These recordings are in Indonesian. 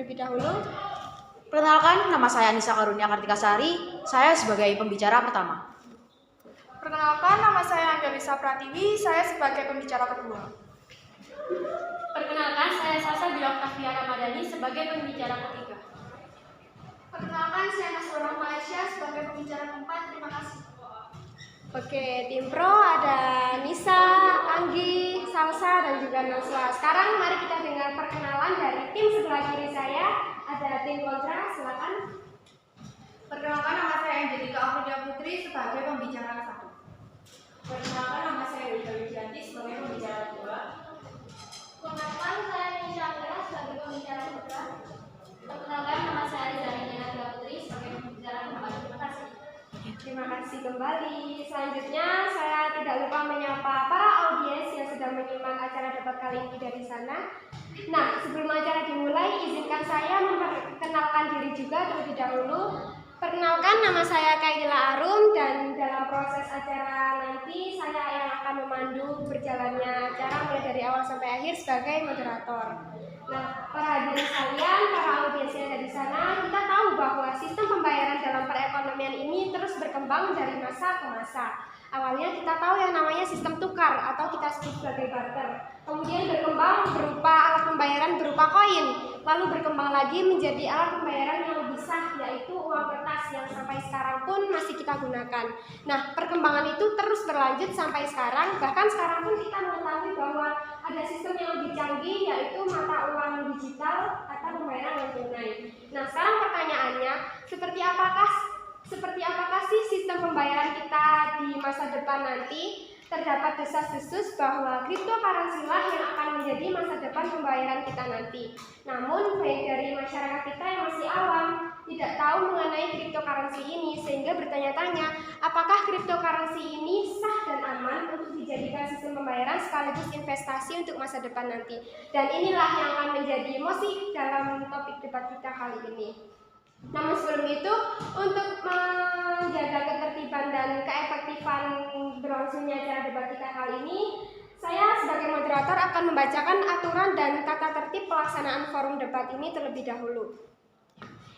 terlebih dahulu. Perkenalkan, nama saya Anissa Karunia Kartikasari. Saya sebagai pembicara pertama. Perkenalkan, nama saya Angelisa Pratiwi. Saya sebagai pembicara kedua. Perkenalkan, saya Sasa Bila Oktavia Ramadhani sebagai pembicara ketiga. Perkenalkan, saya Mas Orang Malaysia sebagai pembicara keempat. Terima kasih. Oke, tim pro ada Nisa, Anggi, Salsa, dan juga Naswa. Sekarang mari kita dengar perkenalan dari tim sebelah kiri saya. Ada tim kontra, silakan. Perkenalkan, nama saya Angelika Afridia Putri sebagai pembicara satu. Perkenalkan, nama saya Wida Wijanti sebagai pembicara kedua. Perkenalkan, saya Nisha Agra sebagai pembicara kedua. Perkenalkan, nama saya Rizani Nagla Putri sebagai pembicara keempat. Terima kasih. Terima kasih kembali. Selanjutnya saya tidak lupa menyapa para audiens yang sedang menyimak acara debat kali ini dari sana. Nah, sebelum acara dimulai, izinkan saya memperkenalkan diri juga terlebih dahulu. Perkenalkan, nama saya Kaila Arum dan dalam proses acara nanti saya yang akan memandu berjalannya acara mulai dari awal sampai akhir sebagai moderator. Nah, para hadirin sekalian, para audiens yang ada di sana, kita tahu bahwa sistem pembayaran dalam perekonomian ini terus berkembang dari masa ke masa. Awalnya kita tahu yang namanya sistem tukar atau kita sebut sebagai barter. Kemudian berkembang berupa alat pembayaran berupa koin. Lalu berkembang lagi menjadi alat pembayaran yang lebih sah, yaitu uang kertas yang sampai sekarang pun masih kita gunakan. Nah, perkembangan itu terus berlanjut sampai sekarang. Bahkan sekarang pun kita mengetahui bahwa ada sistem yang lebih canggih, yaitu mata uang digital atau pembayaran non tunai. Nah, sekarang pertanyaannya, seperti apakah sih sistem pembayaran kita di masa depan nanti? Terdapat desas-desus bahwa cryptocurrency lah yang akan menjadi masa depan pembayaran kita nanti. Namun, baik dari masyarakat kita yang masih awam tidak tahu mengenai cryptocurrency ini, sehingga bertanya-tanya apakah cryptocurrency ini sah dan aman untuk dijadikan sistem pembayaran sekaligus investasi untuk masa depan nanti. Dan inilah yang akan menjadi emosi dalam topik debat kita kali ini. Namun sebelum itu, untuk menjaga ketertiban dan keefektifan berlangsungnya acara debat kita kali ini, saya sebagai moderator akan membacakan aturan dan tata tertib pelaksanaan forum debat ini terlebih dahulu.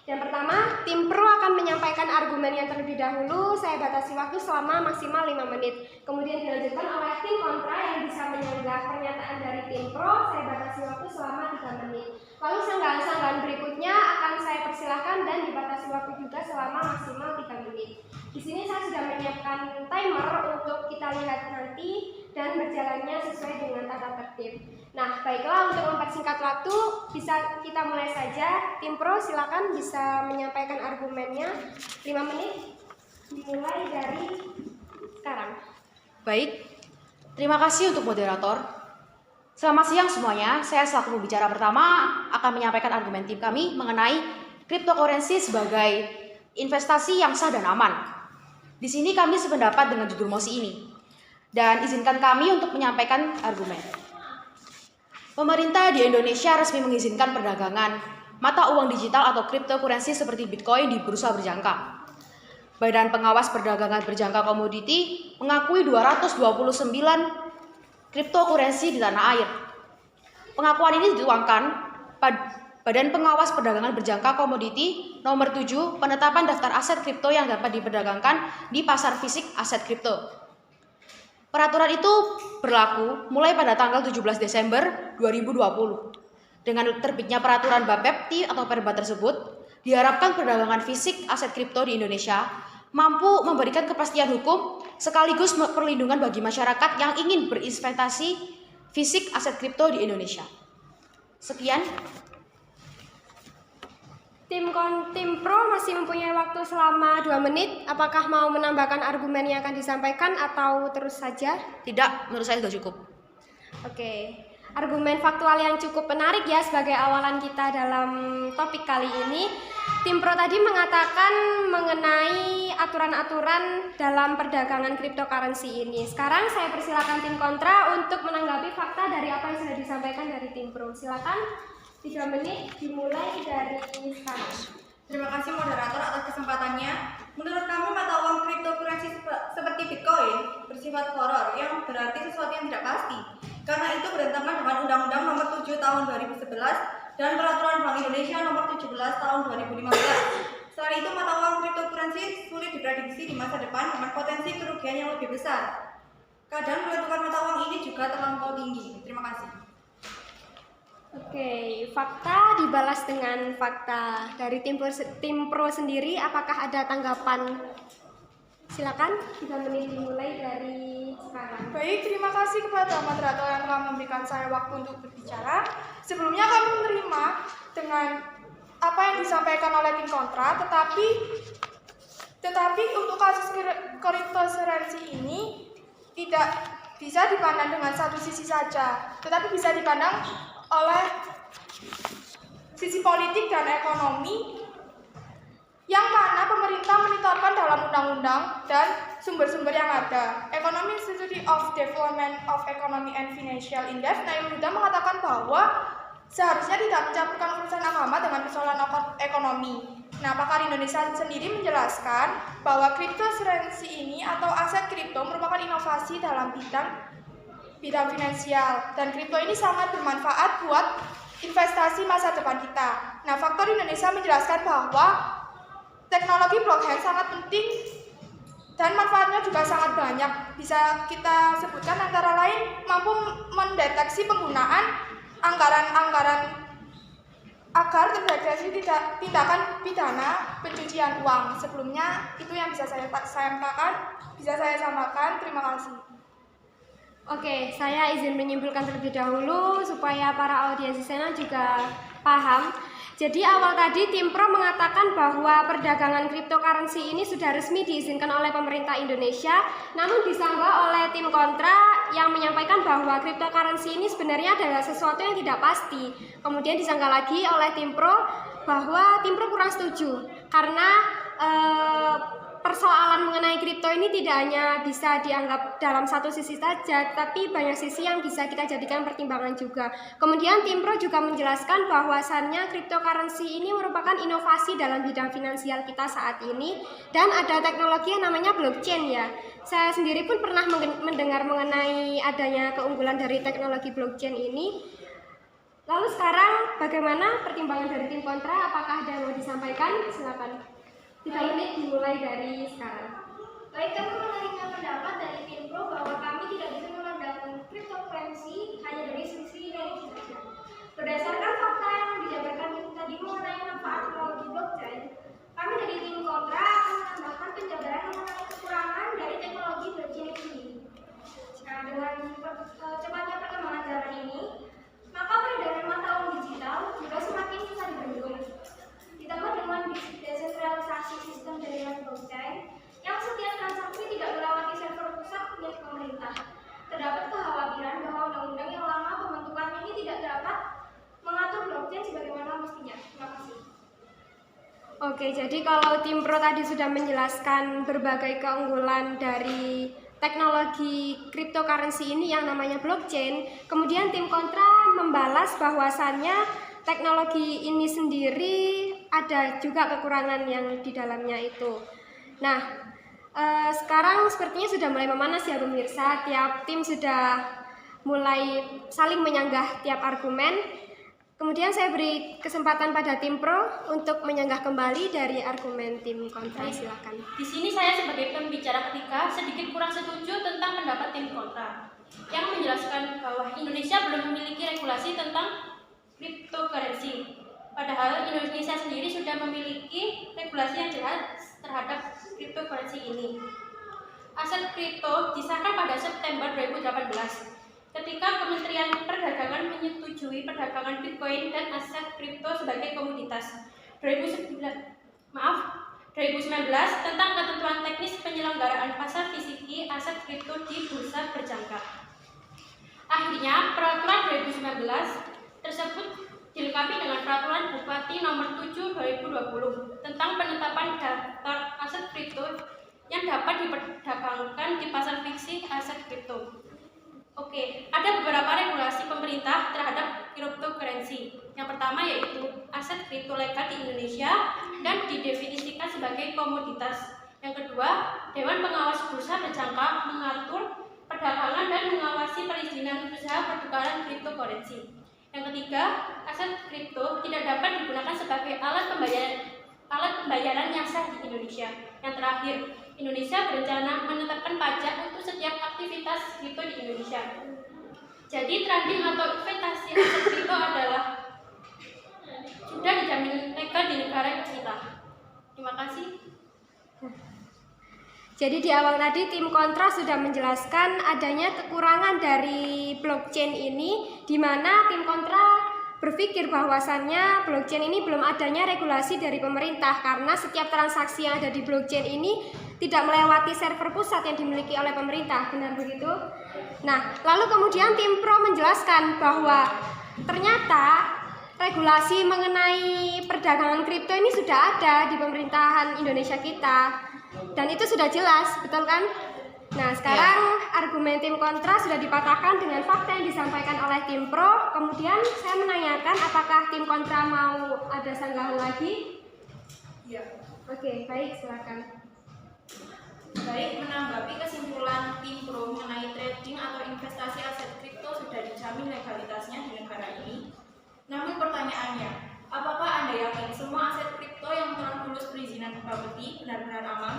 Yang pertama, tim pro akan menyampaikan argumen yang terlebih dahulu. Saya batasi waktu selama maksimal 5 menit. Kemudian dilanjutkan oleh tim kontra yang bisa menyanggah pernyataan dari tim pro. Saya batasi waktu selama 3 menit. Lalu sanggahan-sanggahan berikutnya akan saya persilahkan dan dibatasi waktu juga selama maksimal 3 menit. Di sini saya sudah menyiapkan timer untuk kita lihat nanti dan berjalannya sesuai dengan tata tertib. Nah, baiklah, untuk mempersingkat waktu, bisa kita mulai saja. Tim pro silakan bisa menyampaikan argumennya. 5 menit dimulai dari sekarang. Baik, terima kasih untuk moderator. Selamat siang semuanya, saya selaku pembicara pertama akan menyampaikan argumen tim kami mengenai cryptocurrency sebagai investasi yang sah dan aman. Di sini kami sependapat dengan judul mosi ini. Dan izinkan kami untuk menyampaikan argumen. Pemerintah di Indonesia resmi mengizinkan perdagangan mata uang digital atau cryptocurrency seperti Bitcoin di bursa berjangka. Badan Pengawas Perdagangan Berjangka Komoditi mengakui 229 cryptocurrency di tanah air. Pengakuan ini dituangkan pada Badan Pengawas Perdagangan Berjangka Komoditi nomor 7 penetapan daftar aset kripto yang dapat diperdagangkan di pasar fisik aset kripto. Peraturan itu berlaku mulai pada tanggal 17 Desember 2020. Dengan terbitnya peraturan Bapepti atau Perba tersebut, diharapkan perdagangan fisik aset kripto di Indonesia mampu memberikan kepastian hukum sekaligus perlindungan bagi masyarakat yang ingin berinvestasi fisik aset kripto di Indonesia. Sekian. Tim pro masih mempunyai waktu selama 2 menit. Apakah mau menambahkan argumen yang akan disampaikan atau terus saja? Tidak, menurut saya sudah cukup. Oke. Argumen faktual yang cukup menarik ya sebagai awalan kita dalam topik kali ini. Tim pro tadi mengatakan mengenai aturan-aturan dalam perdagangan cryptocurrency ini. Sekarang saya persilakan tim kontra untuk menanggapi fakta dari apa yang sudah disampaikan dari tim pro. Silakan. 3 menit dimulai dari sekarang. Terima kasih moderator atas kesempatannya. Menurut kami mata uang cryptocurrency seperti Bitcoin bersifat horor yang berarti sesuatu yang tidak pasti. Karena itu bertentangan dengan Undang-Undang Nomor 7 Tahun 2011 dan Peraturan Bank Indonesia Nomor tahun 2015. Selain itu, mata uang cryptocurrency sulit diprediksi di masa depan dengan potensi kerugian yang lebih besar. Keadaan nilai tukar mata uang ini juga terlampau tinggi. Terima kasih. Oke, fakta dibalas dengan fakta. Dari tim pro sendiri, apakah ada tanggapan? Silakan, 3 menit dimulai dari sekarang. Baik, terima kasih kepada moderator yang telah memberikan saya waktu untuk berbicara. Sebelumnya kami menerima dengan apa yang disampaikan oleh tim kontra, tetapi untuk kasus cryptocurrency ini tidak bisa dipandang dengan satu sisi saja, tetapi bisa dipandang oleh sisi politik dan ekonomi yang mana pemerintah menetapkan dalam undang-undang dan sumber-sumber yang ada. Economic Institute of Development of Economy and Financial Index, Naim Huda mengatakan bahwa seharusnya tidak mencampurkan urusan agama dengan persoalan ekonomi. Nah, pakar Indonesia sendiri menjelaskan bahwa cryptocurrency ini atau aset kripto merupakan inovasi dalam bidang finansial, dan kripto ini sangat bermanfaat buat investasi masa depan kita. Nah, faktor Indonesia menjelaskan bahwa teknologi blockchain sangat penting dan manfaatnya juga sangat banyak. Bisa kita sebutkan antara lain mampu mendeteksi penggunaan anggaran agar terdeteksi tindakan pidana pencucian uang. Sebelumnya itu yang bisa saya sampaikan. Terima kasih. Oke, saya izin menyimpulkan terlebih dahulu supaya para audiens di sana juga paham. Jadi awal tadi tim pro mengatakan bahwa perdagangan cryptocurrency ini sudah resmi diizinkan oleh pemerintah Indonesia, namun disanggah oleh tim kontra yang menyampaikan bahwa cryptocurrency ini sebenarnya adalah sesuatu yang tidak pasti. Kemudian disanggah lagi oleh tim pro bahwa tim pro kurang setuju karena persoalan mengenai kripto ini tidak hanya bisa dianggap dalam satu sisi saja, tapi banyak sisi yang bisa kita jadikan pertimbangan juga. Kemudian tim pro juga menjelaskan bahwasannya cryptocurrency ini merupakan inovasi dalam bidang finansial kita saat ini, dan ada teknologi yang namanya blockchain ya. Saya sendiri pun pernah mendengar mengenai adanya keunggulan dari teknologi blockchain ini. Lalu sekarang bagaimana pertimbangan dari tim kontra? Apakah ada yang mau disampaikan? Silakan. 3 menit dimulai dari sekarang. Baik, kami menerima pendapat dari tim pro bahwa kami tidak bisa memandang cryptocurrency hanya dari sisi negatif saja. Berdasarkan fakta yang dijabarkan tadi mengenai manfaat teknologi blockchain, kami dari tim kontra akan menambahkan penjabaran mengenai kekurangan dari teknologi blockchain itu sendiri. Nah, dengan cepatnya perkembangan zaman ini, maka peredaran mata uang digital juga semakin susah dibendung. Ditambah dengan desentralisasi sistem jaringan blockchain yang setiap transaksi tidak melewati server pusat milik pemerintah, terdapat kekhawatiran bahwa undang-undang yang lama pembentukannya ini tidak dapat mengatur blockchain sebagaimana mestinya. Terima kasih. Oke, jadi kalau tim pro tadi sudah menjelaskan berbagai keunggulan dari teknologi cryptocurrency ini yang namanya blockchain, kemudian tim kontra membalas bahwasannya teknologi ini sendiri ada juga kekurangan yang di dalamnya itu. Nah, sekarang sepertinya sudah mulai memanas ya pemirsa. Tiap tim sudah mulai saling menyanggah tiap argumen. Kemudian saya beri kesempatan pada tim pro untuk menyanggah kembali dari argumen tim kontra. Silakan. Di sini saya sebagai pembicara ketiga sedikit kurang setuju tentang pendapat tim kontra yang menjelaskan bahwa Indonesia belum memiliki regulasi tentang cryptocurrency. Padahal Indonesia sendiri sudah memiliki regulasi yang jelas terhadap cryptocurrency ini. Aset kripto disahkan pada September 2018 ketika Kementerian Perdagangan menyetujui perdagangan Bitcoin dan aset kripto sebagai komoditas. 2019 tentang ketentuan teknis penyelenggaraan pasar fisiki aset kripto di bursa berjangka. Akhirnya peraturan 2019 tersebut dilengkapi dengan peraturan Bupati nomor 7 2020 tentang penetapan daftar aset kripto yang dapat diperdagangkan di pasar fiksi aset kripto. Oke, ada beberapa regulasi pemerintah terhadap cryptocurrency. Yang pertama yaitu aset kripto legal di Indonesia dan didefinisikan sebagai komoditas. Yang kedua, Dewan Pengawas Bursa Berjangka mengatur perdagangan dan mengawasi perizinan usaha pertukaran cryptocurrency. Yang ketiga, aset kripto tidak dapat digunakan sebagai alat pembayaran yang sah di Indonesia. Yang terakhir, Indonesia berencana menetapkan pajak untuk setiap aktivitas kripto di Indonesia. Jadi trading atau investasi aset kripto adalah sudah dijamin legal di negara kita. Terima kasih. Jadi di awal tadi tim kontra sudah menjelaskan adanya kekurangan dari blockchain ini, di mana tim kontra berpikir bahwasannya blockchain ini belum adanya regulasi dari pemerintah karena setiap transaksi yang ada di blockchain ini tidak melewati server pusat yang dimiliki oleh pemerintah. Benar begitu? Nah, lalu kemudian tim pro menjelaskan bahwa ternyata regulasi mengenai perdagangan kripto ini sudah ada di pemerintahan Indonesia kita. Dan itu sudah jelas, betul kan? Nah, sekarang argumen tim kontra sudah dipatahkan dengan fakta yang disampaikan oleh tim pro. Kemudian saya menanyakan apakah tim kontra mau ada sanggahan lagi? Iya. Oke, baik, silakan. Baik, menanggapi kesimpulan tim pro mengenai trading atau investasi aset kripto sudah dijamin legalitasnya di negara ini. Namun pertanyaannya, apakah Anda yakin semua aset kripto yang telah lulus perizinan Bapeti benar-benar aman?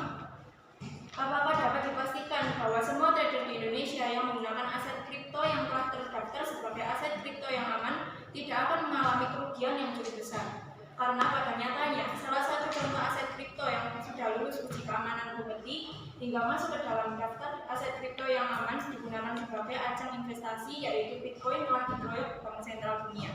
Apakah dapat dipastikan bahwa semua trader di Indonesia yang menggunakan aset kripto yang telah terdaftar sebagai aset kripto yang aman tidak akan mengalami kerugian yang cukup besar? Karena pada nyatanya, salah satu contoh aset kripto yang sudah lulus uji keamanan Bapeti hingga masuk ke dalam daftar aset kripto yang aman digunakan sebagai ajang investasi, yaitu Bitcoin telah dikeroyok Bank Sentral Dunia.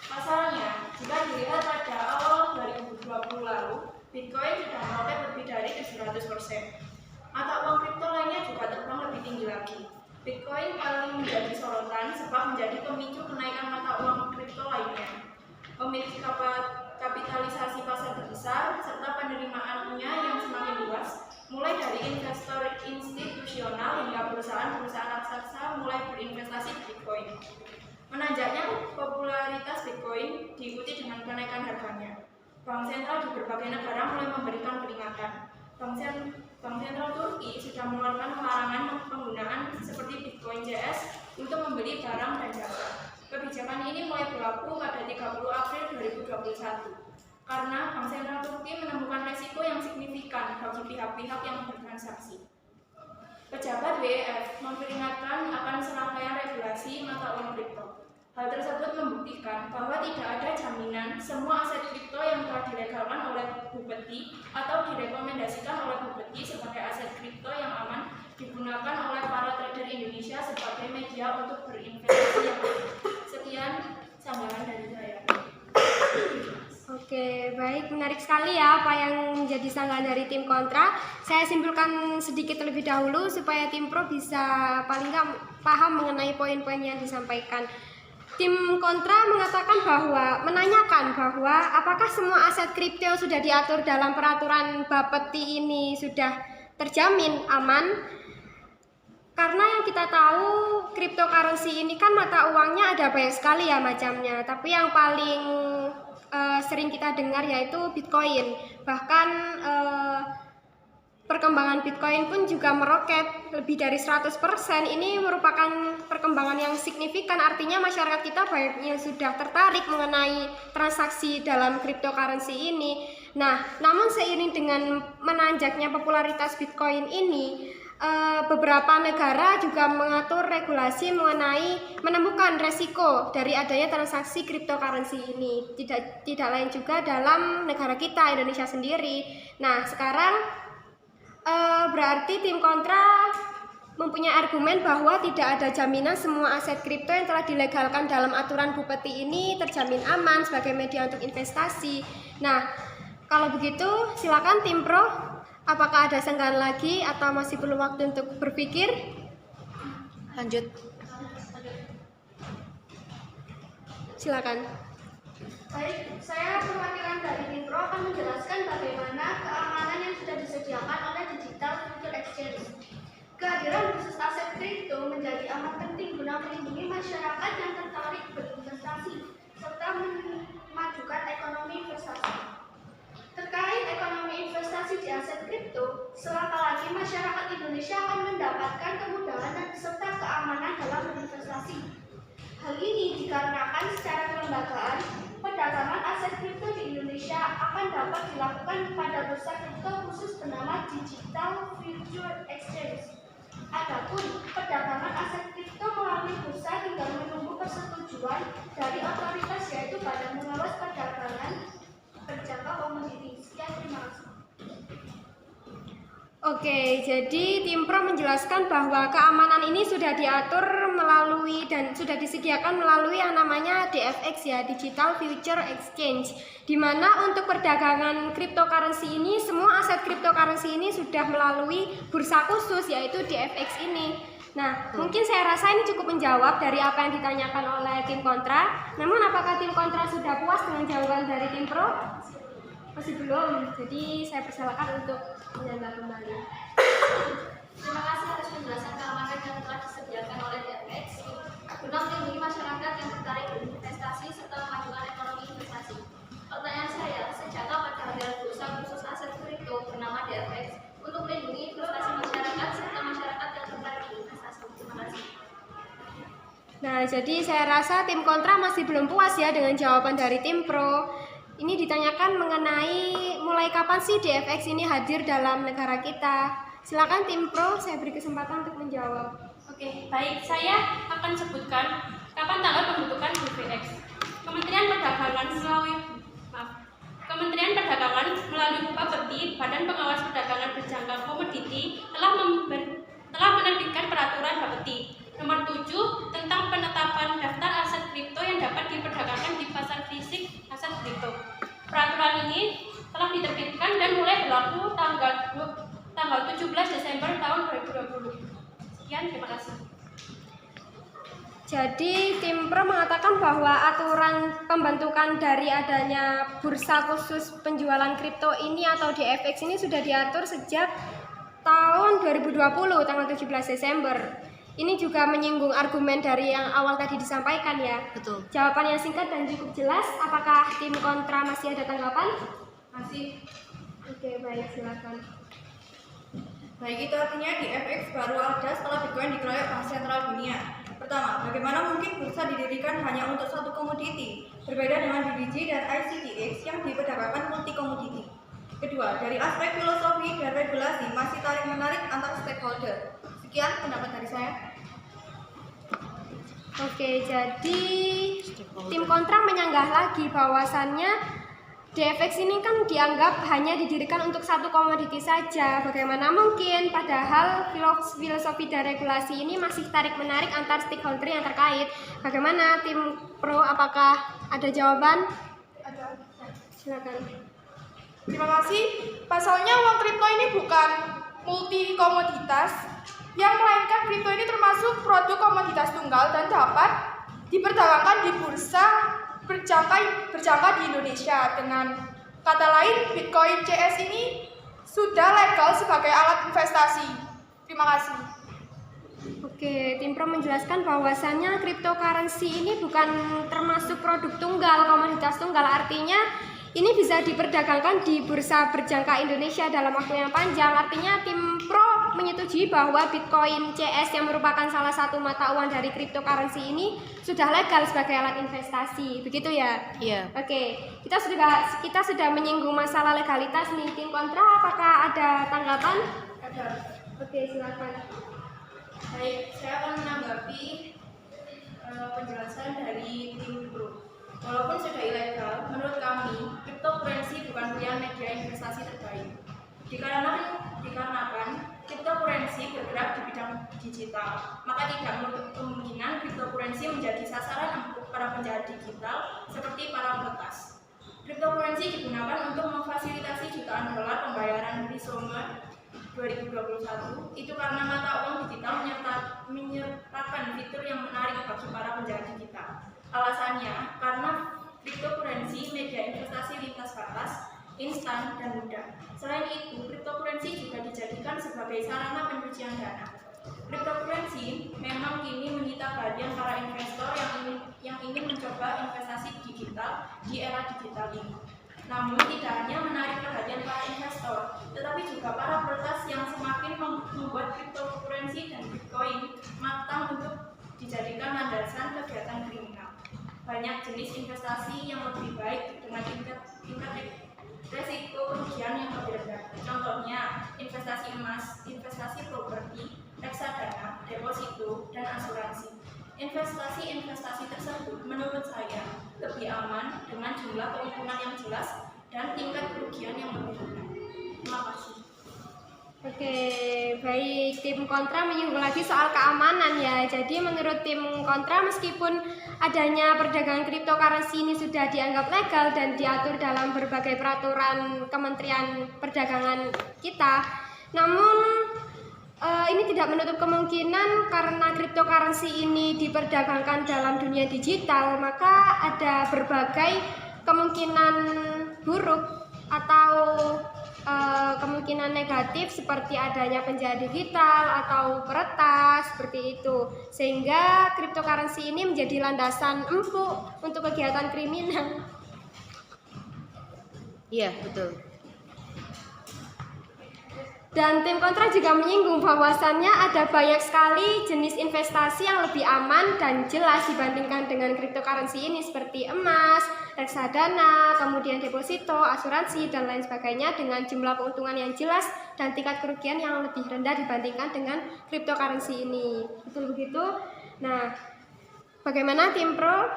Pasalnya, jika dilihat pada awal 2020 lalu, Bitcoin sudah meroket lebih dari 700%. Mata uang kripto lainnya juga terbang lebih tinggi lagi. Bitcoin paling menjadi sorotan sebab menjadi pemicu kenaikan mata uang kripto lainnya. Memiliki kapitalisasi pasar terbesar serta penerimaannya yang semakin luas, mulai dari investor institusional hingga perusahaan-perusahaan raksasa mulai berinvestasi di Bitcoin. Menanjaknya popularitas Bitcoin diikuti dengan kenaikan harganya. Bank sentral di berbagai negara mulai memberikan peringatan. Bank sentral Turki sudah mengeluarkan larangan penggunaan seperti Bitcoin JS untuk membeli barang dan jasa. Kebijakan ini mulai berlaku pada 30 April 2021 karena Bank sentral Turki menemukan resiko yang signifikan bagi pihak-pihak yang bertransaksi. Pejabat WEF memperingatkan akan serangkaian regulasi mata uang kripto. Hal tersebut membuktikan bahwa tidak ada jaminan semua aset kripto yang telah dilegalkan oleh Bupeti atau direkomendasikan oleh Bupeti sebagai aset kripto yang aman digunakan oleh para trader Indonesia sebagai media untuk berinvestasi yang aman. Sekian sanggahan dari saya. Oke, baik, menarik sekali ya apa yang menjadi sanggahan dari tim kontra. Saya simpulkan sedikit terlebih dahulu supaya tim pro bisa paling nggak paham mengenai poin-poin yang disampaikan. Tim kontra menanyakan bahwa apakah semua aset kripto yang sudah diatur dalam peraturan Bapeti ini sudah terjamin aman? Karena yang kita tahu cryptocurrency ini kan mata uangnya ada banyak sekali ya macamnya. Tapi yang paling sering kita dengar yaitu Bitcoin. Bahkan perkembangan Bitcoin pun juga meroket lebih dari 100%. Ini merupakan perkembangan yang signifikan, artinya masyarakat kita banyak yang sudah tertarik mengenai transaksi dalam cryptocurrency ini. Nah, namun seiring dengan menanjaknya popularitas Bitcoin ini, beberapa negara juga mengatur regulasi mengenai menemukan resiko dari adanya transaksi cryptocurrency ini. Tidak lain juga dalam negara kita, Indonesia sendiri. Nah, sekarang berarti tim kontra mempunyai argumen bahwa tidak ada jaminan semua aset kripto yang telah dilegalkan dalam aturan Bupeti ini terjamin aman sebagai media untuk investasi. Nah, kalau begitu silakan tim pro, apakah ada sanggahan lagi atau masih perlu waktu untuk berpikir? Lanjut. Silakan. Baik, saya perwakilan dari tim pro akan menjelaskan bagaimana keamanan yang sudah disediakan oleh Digital Future Exchange. Kehadiran khusus aset kripto menjadi amat penting guna melindungi masyarakat yang tertarik berinvestasi serta memajukan ekonomi investasi. Terkait ekonomi investasi di aset kripto, selama lagi masyarakat Indonesia akan mendapatkan kemudahan dan serta keamanan dalam berinvestasi. Hal ini dikarenakan secara kelembagaan, perdagangan aset kripto di Indonesia akan dapat dilakukan pada bursa kripto khusus bernama Digital Future Exchange. Adapun perdagangan aset kripto melalui bursa tinggal menunggu persetujuan dari otoritas yaitu Badan Pengawas Perdagangan Berjangka Komoditi. Sekian, terima kasih. Oke, jadi tim pro menjelaskan bahwa keamanan ini sudah diatur melalui dan sudah disediakan melalui yang namanya DFX ya, Digital Future Exchange. Di mana untuk perdagangan cryptocurrency ini, semua aset cryptocurrency ini sudah melalui bursa khusus yaitu DFX ini. Nah, mungkin saya rasa ini cukup menjawab dari apa yang ditanyakan oleh tim kontra. Namun apakah tim kontra sudah puas dengan jawaban dari tim pro? Masih belum, jadi saya persilakan untuk menyangga kembali. Terima kasih atas penjelasan keamanan yang telah disediakan oleh DFX guna melindungi masyarakat yang tertarik berinvestasi serta memajukan ekonomi investasi. Pertanyaan saya, sejak kapan kehadiran bursa khusus aset kripto bernama DFX untuk melindungi investasi masyarakat serta masyarakat yang tertarik berinvestasi? Terima kasih. Nah, jadi saya rasa tim kontra masih belum puas ya dengan jawaban dari tim pro. Ini ditanyakan mengenai mulai kapan sih DFX ini hadir dalam negara kita. Silakan tim pro, saya beri kesempatan untuk menjawab. Oke, baik. Saya akan sebutkan kapan tanggal pembentukan DFX. Kementerian Perdagangan melalui Bapeti, Badan Pengawas Perdagangan Berjangka Komoditi telah menerbitkan peraturan Bapeti nomor 7 tentang penetapan daftar aset kripto yang dapat diperdagangkan di pasar fisik aset kripto. Peraturan ini telah diterbitkan dan mulai berlaku tanggal 17 Desember tahun 2020. Sekian, terima kasih. Jadi tim pro mengatakan bahwa aturan pembentukan dari adanya bursa khusus penjualan kripto ini atau DFX ini sudah diatur sejak tahun 2020 tanggal 17 Desember. Ini juga menyinggung argumen dari yang awal tadi disampaikan ya. Betul. Jawaban yang singkat dan cukup jelas. Apakah tim kontra masih ada tanggapan? Masih. Oke, baik, silakan. Baik, itu artinya DFX baru ada setelah Bitcoin dikeroyok bank sentral dunia. Pertama, bagaimana mungkin bursa didirikan hanya untuk satu komoditi, berbeda dengan DBG dan ICTX yang diperdagangkan multi komoditi. Kedua, dari aspek filosofi dan regulasi masih tarik-menarik antar stakeholder. Sekian pendapat dari saya. Oke, jadi tim kontra menyanggah lagi bahwasannya DFX ini kan dianggap hanya didirikan untuk satu komoditi saja. Bagaimana mungkin? Padahal filosofi dan regulasi ini masih tarik-menarik antar stakeholder yang terkait. Bagaimana tim pro? Apakah ada jawaban? Ada. Silakan. Terima kasih. Pasalnya uang kripto ini bukan multi komoditas, yang melainkan kripto ini termasuk produk komoditas tunggal dan dapat diperdagangkan di bursa berjangka di Indonesia. Dengan kata lain, Bitcoin CS ini sudah legal sebagai alat investasi. Terima kasih. Oke, tim pro menjelaskan bahwasannya cryptocurrency ini bukan termasuk produk tunggal, komoditas tunggal. Artinya ini bisa diperdagangkan di bursa berjangka Indonesia dalam waktu yang panjang. Artinya tim pro menyetujui bahwa Bitcoin CS yang merupakan salah satu mata uang dari cryptocurrency ini sudah legal sebagai alat investasi. Begitu ya? Iya. Oke, kita sudah menyinggung masalah legalitas nih. Tim kontra apakah ada tanggapan? Ada. Oke, silakan. Baik, saya akan menanggapi penjelasan dari tim pro. Walaupun sudah ilegal, menurut kami, cryptocurrency bukan pilihan media investasi terbaik. Dikarenakan cryptocurrency bergerak di bidang digital, maka tidak menutup kemungkinan cryptocurrency menjadi sasaran empuk para penjahat digital seperti para peretas. Cryptocurrency digunakan untuk memfasilitasi jutaan dolar pembayaran reseller 2021, itu karena mata uang digital menyertakan fitur yang menarik bagi para penjahat digital. Alasannya, karena cryptocurrency media investasi lintas batas, instan, dan mudah. Selain itu, cryptocurrency juga dijadikan sebagai sarana pencucian dana. Cryptocurrency memang kini menyita perhatian para investor yang ingin mencoba investasi digital di era digital ini. Namun tidak hanya menarik perhatian para investor, tetapi juga para peretas yang semakin membuat cryptocurrency dan Bitcoin matang untuk dijadikan landasan kegiatan kriminal. Banyak jenis investasi yang lebih baik dengan tingkat resiko kerugian yang lebih rendah. Contohnya, investasi emas, investasi properti, reksadana, deposito, dan asuransi. Investasi-investasi tersebut menurut saya lebih aman dengan jumlah keuntungan yang jelas dan tingkat kerugian yang lebih rendah. Terima kasih. Oke, baik. Tim kontra menyinggung lagi soal keamanan ya. Jadi menurut tim kontra, meskipun adanya perdagangan cryptocurrency ini sudah dianggap legal dan diatur dalam berbagai peraturan Kementerian Perdagangan kita, namun ini tidak menutup kemungkinan karena cryptocurrency ini diperdagangkan dalam dunia digital, maka ada berbagai kemungkinan buruk atau kemungkinan negatif seperti adanya penjahat digital atau peretas seperti itu, sehingga cryptocurrency ini menjadi landasan empuk untuk kegiatan kriminal. Iya, betul. Dan tim kontra juga menyinggung bahwasannya ada banyak sekali jenis investasi yang lebih aman dan jelas dibandingkan dengan cryptocurrency ini, seperti emas, reksadana, kemudian deposito, asuransi, dan lain sebagainya dengan jumlah keuntungan yang jelas dan tingkat kerugian yang lebih rendah dibandingkan dengan cryptocurrency ini. Betul begitu? Nah, bagaimana tim pro?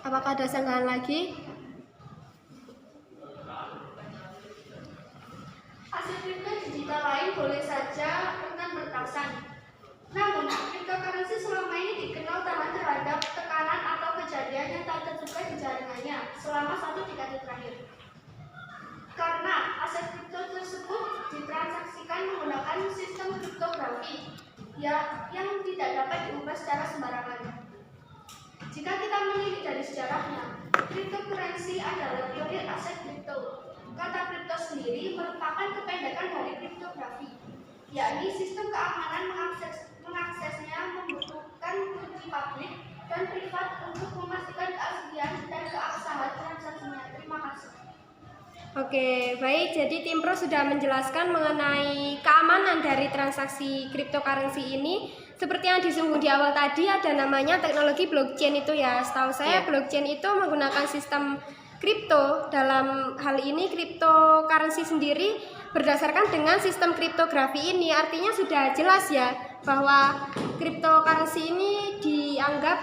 Apakah ada sanggahan lagi? Aset kripto digital lain boleh saja rentan peretasan. Namun, cryptocurrency selama ini dikenal tahan terhadap tekanan atau kejadian yang tak terduga di jaringannya selama 1 dekade terakhir. Karena aset kripto tersebut ditransaksikan menggunakan sistem kriptografi yang tidak dapat diubah secara sembarangan. Jika kita melihat dari sejarahnya, cryptocurrency adalah pionir aset kripto. Kata kripto sendiri merupakan kependekan dari kriptografi, yakni sistem keamanan mengaksesnya membutuhkan kunci publik dan privat untuk memastikan keaslian dan keabsahan transaksinya. Terima kasih. Oke, baik. Jadi tim pro sudah menjelaskan mengenai keamanan dari transaksi cryptocurrency ini. Seperti yang disinggung di awal tadi, ada namanya teknologi blockchain itu ya. Setahu saya blockchain itu menggunakan sistem kripto. Dalam hal ini cryptocurrency sendiri berdasarkan dengan sistem kriptografi ini. Artinya sudah jelas ya bahwa cryptocurrency ini dianggap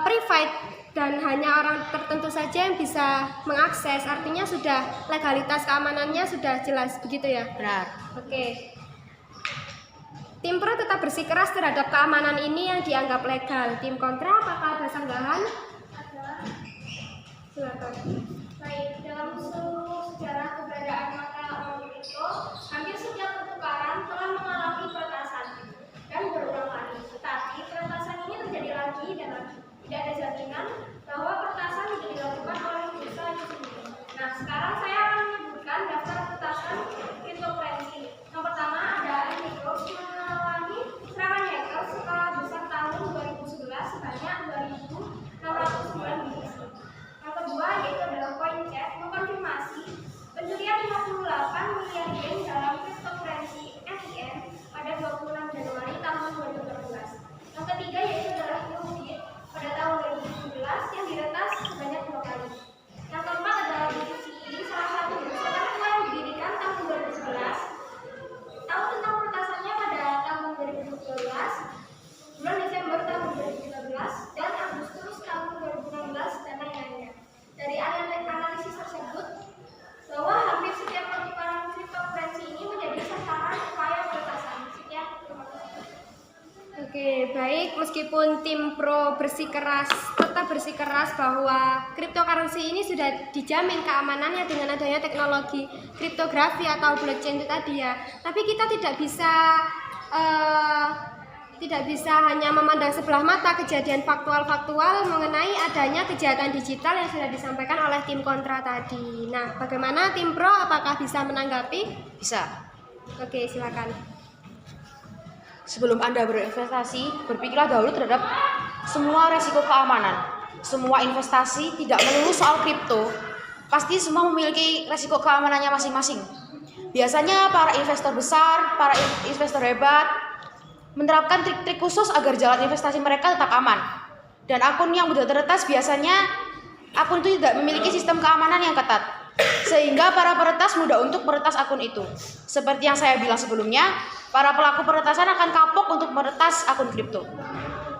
private dan hanya orang tertentu saja yang bisa mengakses. Artinya sudah legalitas keamanannya sudah jelas, begitu ya? Benar. Oke. Tim pro tetap bersikeras terhadap keamanan ini yang dianggap legal. Tim kontra, apakah ada sanggahan? Silakan. Baik, dalam seluruh sejarah keberadaan mata uang kripto, hampir setiap pertukaran telah mengalami peretasan dan berulang kali. Tetapi peretasan ini terjadi lagi dan lagi. Tidak ada jaminan bahwa peretasan tidak dilakukan oleh bursa itu sendiri. Nah, sekarang saya akan menyebutkan daftar peretasan cryptocurrency. Yang pertama ada Electros mengalami serangan hacker skala besar tahun 2011 sebanyak 2.609 BTC. Yang kedua yaitu adalah CoinCheck mengkonfirmasi pencurian 58 miliar yen dalam cryptocurrency FIN pada 26 Januari tahun 2012. Yang ketiga yaitu adalah Qubit pada tahun 2017 yang diretas sebanyak 2 kali. Yang keempat adalah BTCE, salah satu bursa tertua yang didirikan tahun 2011. Tahu tentang peretasannya pada tahun 2012, bulan Desember tahun 2013, dan Agustus tahun 2016 dan lain-lainnya. Dari analisis tersebut, bahwa hampir setiap pertukaran cryptocurrency ini menjadi sasaran upaya peretasan. Sekian, terima kasih. Oke, baik. Meskipun tim pro tetap bersikeras bahwa cryptocurrency ini sudah dijamin keamanannya dengan adanya teknologi kriptografi atau blockchain itu tadi ya. Tapi kita tidak bisa hanya memandang sebelah mata kejadian faktual mengenai adanya kejahatan digital yang sudah disampaikan oleh tim kontra tadi. Nah, bagaimana tim pro? Apakah bisa menanggapi? Bisa. Oke, silakan. Sebelum Anda berinvestasi, berpikirlah dahulu terhadap semua resiko keamanan. Semua investasi tidak melulu soal kripto, pasti semua memiliki resiko keamanannya masing-masing. Biasanya para investor besar, para investor hebat, menerapkan trik-trik khusus agar jalan investasi mereka tetap aman. Dan akun yang mudah teretas biasanya akun itu tidak memiliki sistem keamanan yang ketat, sehingga para peretas mudah untuk meretas akun itu. Seperti yang saya bilang sebelumnya, para pelaku peretasan akan kapok untuk meretas akun kripto.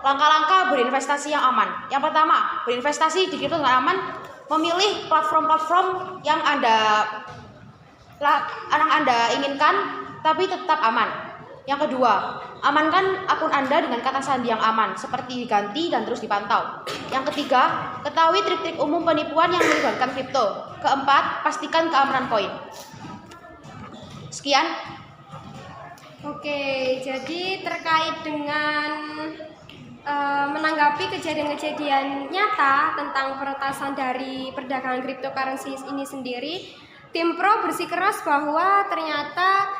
Langkah-langkah berinvestasi yang aman. Yang pertama, berinvestasi di kripto dengan aman, memilih platform-platform yang Anda inginkan tapi tetap aman. Yang kedua, amankan akun Anda dengan kata sandi yang aman, seperti diganti dan terus dipantau. Yang ketiga, ketahui trik-trik umum penipuan yang melibatkan kripto. Keempat, pastikan keamanan koin. Sekian. Oke, jadi terkait dengan menanggapi kejadian-kejadian nyata tentang peretasan dari perdagangan cryptocurrency ini sendiri, tim pro bersikeras bahwa ternyata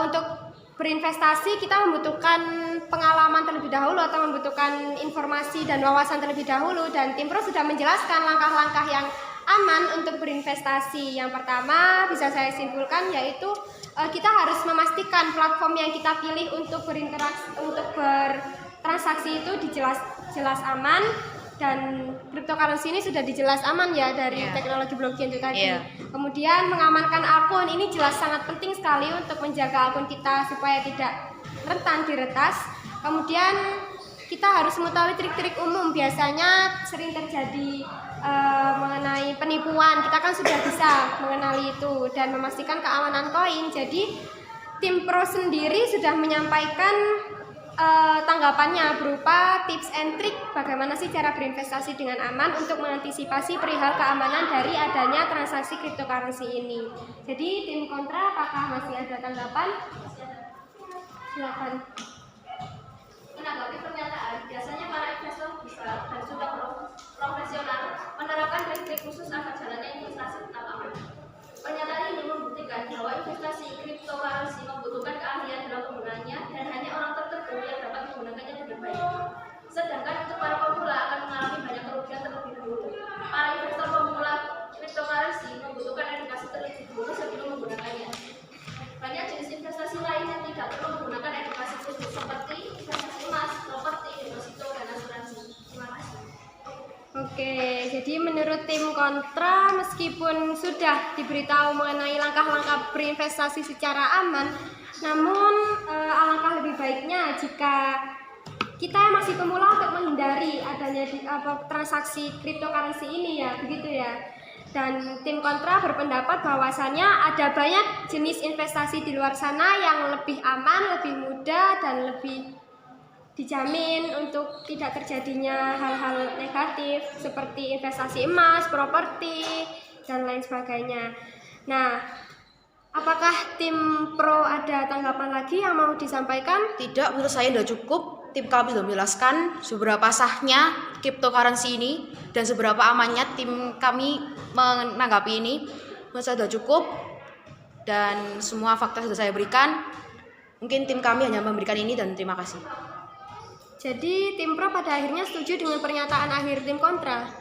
untuk berinvestasi kita membutuhkan pengalaman terlebih dahulu atau membutuhkan informasi dan wawasan terlebih dahulu, dan tim pro sudah menjelaskan langkah-langkah yang aman untuk berinvestasi. Yang pertama bisa saya simpulkan yaitu kita harus memastikan platform yang kita pilih untuk bertransaksi itu jelas aman, dan cryptocurrency ini sudah dijelas aman ya dari teknologi blockchain itu tadi. Kemudian mengamankan akun ini jelas sangat penting sekali untuk menjaga akun kita supaya tidak rentan diretas. Kemudian kita harus mengetahui trik-trik umum, biasanya sering terjadi mengenai penipuan. Kita kan sudah bisa mengenali itu dan memastikan keamanan koin. Jadi tim pro sendiri sudah menyampaikan tanggapannya berupa tips and trik bagaimana sih cara berinvestasi dengan aman untuk mengantisipasi perihal keamanan dari adanya transaksi cryptocurrency ini. Jadi tim kontra apakah masih ada tanggapan? Silakan. Menanggapi pernyataan, biasanya para investor besar dan sudah profesional menerapkan trik-trik khusus agar jalannya investasi tetap aman. Pernyataan ini membuktikan bahwa investasi cryptocurrency membutuhkan keahlian dalam penggunaannya dan hanya orang tertentu yang dapat menggunakannya dengan baik. Sedangkan untuk para pemula akan mengalami banyak kerugian terlebih dahulu. Para investor pemula cryptocurrency membutuhkan edukasi terlebih dahulu sebelum menggunakannya. Banyak jenis investasi lain yang tidak perlu menggunakan edukasi khusus seperti investasi emas, properti, deposito, dan asuransi. Terima kasih. Oke, jadi menurut tim kontra, meskipun sudah diberitahu mengenai langkah-langkah berinvestasi secara aman, namun alangkah lebih baiknya jika kita masih pemula untuk menghindari adanya transaksi cryptocurrency ini ya, begitu ya. Dan tim kontra berpendapat bahwasannya ada banyak jenis investasi di luar sana yang lebih aman, lebih mudah, dan lebih dijamin untuk tidak terjadinya hal-hal negatif seperti investasi emas, properti, dan lain sebagainya. Nah, apakah tim pro ada tanggapan lagi yang mau disampaikan? Tidak, menurut saya sudah cukup. Tim kami sudah menjelaskan seberapa sahnya cryptocurrency ini dan seberapa amannya tim kami menanggapi ini. Menurut saya sudah cukup dan semua fakta sudah saya berikan. Mungkin tim kami hanya memberikan ini dan terima kasih. Jadi tim pro pada akhirnya setuju dengan pernyataan akhir tim kontra?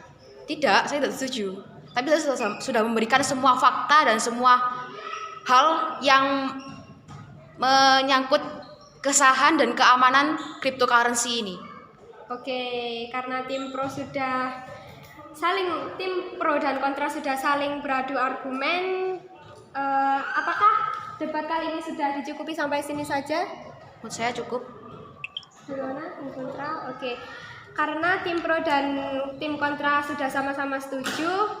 Tidak, saya tidak setuju. Tapi saya sudah memberikan semua fakta dan semua hal yang menyangkut kesahan dan keamanan cryptocurrency ini. Oke, karena tim pro dan kontra sudah saling beradu argumen, apakah debat kali ini sudah dicukupi sampai sini saja? Menurut saya cukup. Gimana tim kontra? Oke, karena tim pro dan tim kontra sudah sama-sama setuju,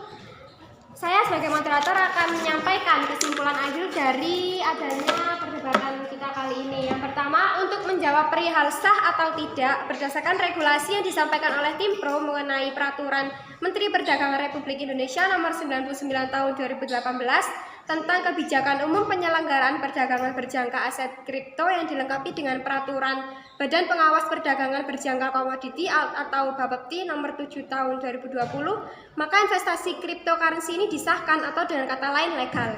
saya sebagai moderator akan menyampaikan kesimpulan akhir dari adanya perdebatan kita kali ini. Yang pertama, untuk menjawab perihal sah atau tidak berdasarkan regulasi yang disampaikan oleh tim pro mengenai peraturan Menteri Perdagangan Republik Indonesia nomor 99 tahun 2018 tentang kebijakan umum penyelenggaraan perdagangan berjangka aset kripto yang dilengkapi dengan peraturan Badan Pengawas Perdagangan Berjangka Komoditi atau Bapepti nomor 7 tahun 2020, maka investasi cryptocurrency ini disahkan atau dengan kata lain legal.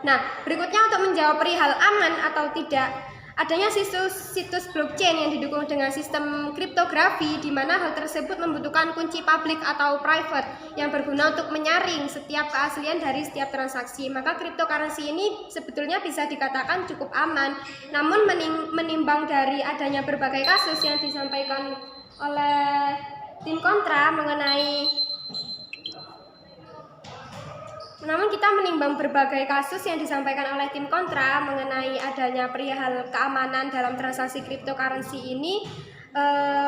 Nah, berikutnya untuk menjawab perihal aman atau tidak adanya situs blockchain yang didukung dengan sistem kriptografi, di mana hal tersebut membutuhkan kunci publik atau private yang berguna untuk menyaring setiap keaslian dari setiap transaksi. Maka cryptocurrency ini sebetulnya bisa dikatakan cukup aman. Namun menimbang dari adanya berbagai kasus yang disampaikan oleh tim kontra Namun kita menimbang berbagai kasus yang disampaikan oleh tim kontra mengenai adanya perihal keamanan dalam transaksi cryptocurrency ini,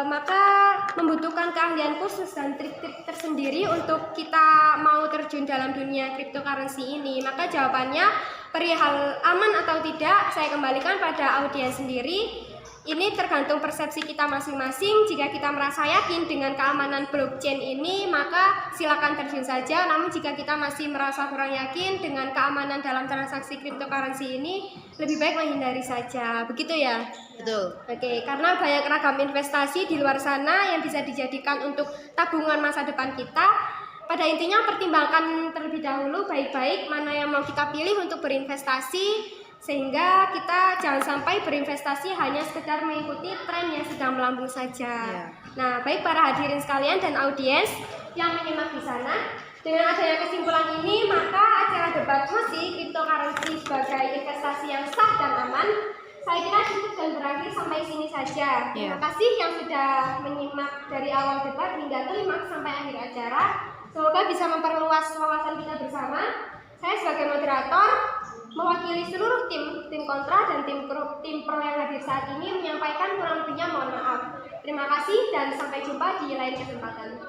maka membutuhkan keahlian khusus dan trik-trik tersendiri untuk kita mau terjun dalam dunia cryptocurrency ini. Maka jawabannya perihal aman atau tidak saya kembalikan pada audiens sendiri. Ini tergantung persepsi kita masing-masing. Jika kita merasa yakin dengan keamanan blockchain ini, maka silakan terjun saja. Namun jika kita masih merasa kurang yakin dengan keamanan dalam transaksi cryptocurrency ini, lebih baik menghindari saja. Begitu ya? Betul. Oke, karena banyak ragam investasi di luar sana yang bisa dijadikan untuk tabungan masa depan kita. Pada intinya pertimbangkan terlebih dahulu baik-baik mana yang mau kita pilih untuk berinvestasi, sehingga kita jangan sampai berinvestasi hanya sekedar mengikuti tren yang sedang melambung saja. Nah, baik para hadirin sekalian dan audiens yang menyimak di sana, dengan adanya kesimpulan ini, maka acara debat mosi cryptocurrency sebagai investasi yang sah dan aman, saya kira cukup dan berakhir sampai sini saja. Terima kasih yang sudah menyimak dari awal debat hingga klimaks sampai akhir acara. Semoga bisa memperluas wawasan kita bersama. Saya sebagai moderator mewakili seluruh tim kontra dan tim pro yang hadir saat ini menyampaikan kurang lebihnya mohon maaf. Terima kasih dan sampai jumpa di lain kesempatan.